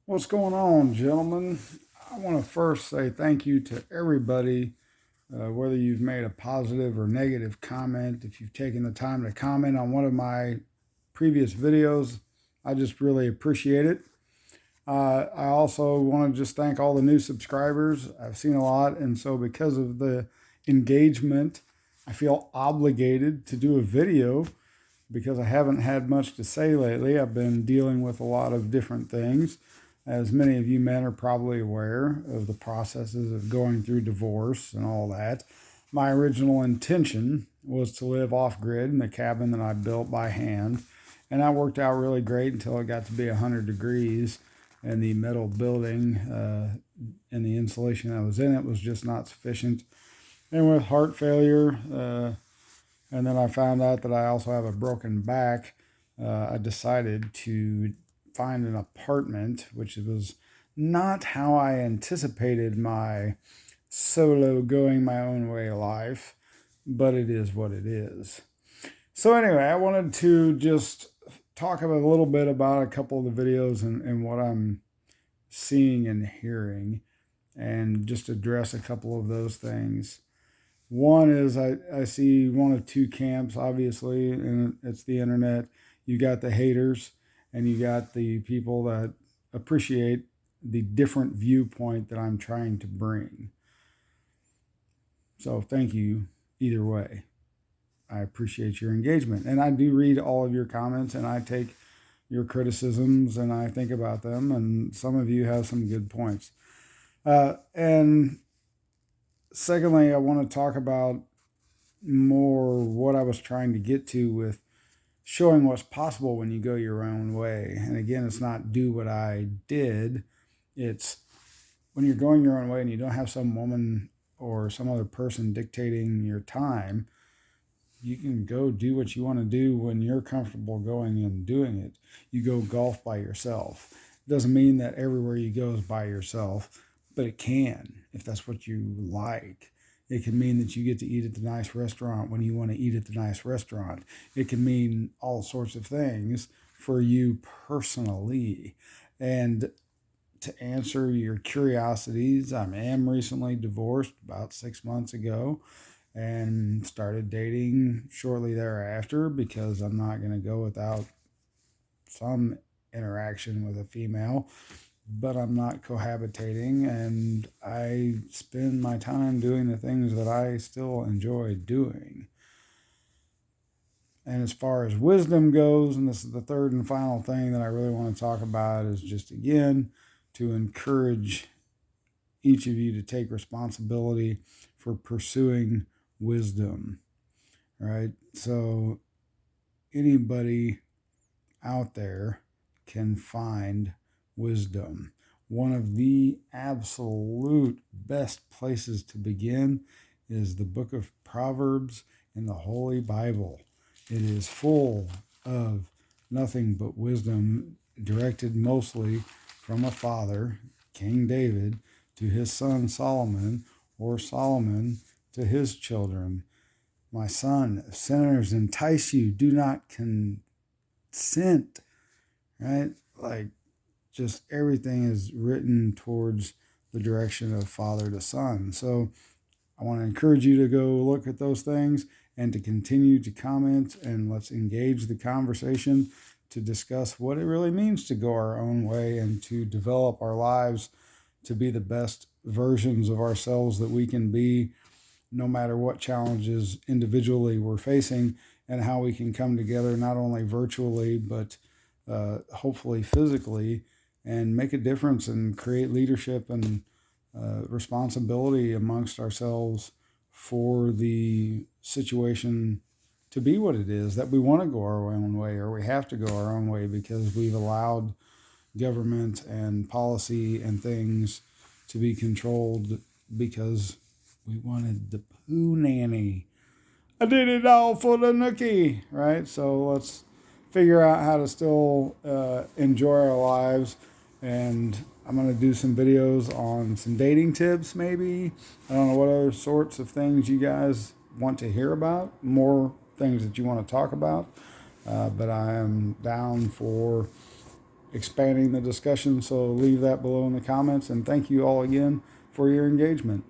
What's going on, gentlemen? I want to first say thank you to everybody, whether you've made a positive or negative comment. If you've taken the time to comment on one of my previous videos, I just really appreciate it. I also want to just thank all the new subscribers. I've seen a lot, and so because of the engagement, I feel obligated to do a video because I haven't had much to say lately. I've been dealing with a lot of different things. As many of you men are probably aware of the processes of going through divorce and all that. My original intention was to live off grid in the cabin that I built by hand, and that worked out really great until it got to be 100 degrees, and the metal building and the insulation that was in it was just not sufficient. And with heart failure, and then I found out that I also have a broken back. I decided to find an apartment, which was not how I anticipated my solo going my own way life, but it is what it is. So, anyway, I wanted to just talk a little bit about a couple of the videos and what I'm seeing and hearing, and just address a couple of those things. One is I see one of two camps, obviously, and it's the internet. You got the haters, and you got the people that appreciate the different viewpoint that I'm trying to bring. So thank you either way. I appreciate your engagement. And I do read all of your comments, and I take your criticisms and I think about them, and some of you have some good points. And secondly, I want to talk about more what I was trying to get to with showing what's possible when you go your own way. And again, it's not do what I did. It's when you're going your own way and you don't have some woman or some other person dictating your time, you can go do what you want to do when you're comfortable going and doing it. You go golf by yourself. It doesn't mean that everywhere you go is by yourself, but it can if that's what you like. It can mean that you get to eat at the nice restaurant when you want to eat at the nice restaurant. It can mean all sorts of things for you personally. And to answer your curiosities, I am recently divorced about 6 months ago and started dating shortly thereafter because I'm not going to go without some interaction with a female, but I'm not cohabitating, and I spend my time doing the things that I still enjoy doing. And as far as wisdom goes, and this is the third and final thing that I really want to talk about, is just again to encourage each of you to take responsibility for pursuing wisdom. Right? So anybody out there can find wisdom. One of the absolute best places to begin is the book of Proverbs in the Holy Bible. It is full of nothing but wisdom, directed mostly from a father, King David, to his son Solomon, or Solomon to his children. My son, if sinners entice you, do not consent. Right? Like, just everything is written towards the direction of father to son. So I want to encourage you to go look at those things and to continue to comment, and let's engage the conversation to discuss what it really means to go our own way and to develop our lives to be the best versions of ourselves that we can be, no matter what challenges individually we're facing, and how we can come together not only virtually but hopefully physically, and make a difference and create leadership and responsibility amongst ourselves for the situation to be what it is that we want to go our own way, or we have to go our own way because we've allowed government and policy and things to be controlled because we wanted the poo nanny. I did it all for the nookie, right? So let's figure out how to still enjoy our lives. And I'm going to do some videos on some dating tips, maybe. I don't know what other sorts of things you guys want to hear about, more things that you want to talk about. But I am down for expanding the discussion. So leave that below in the comments. And thank you all again for your engagement.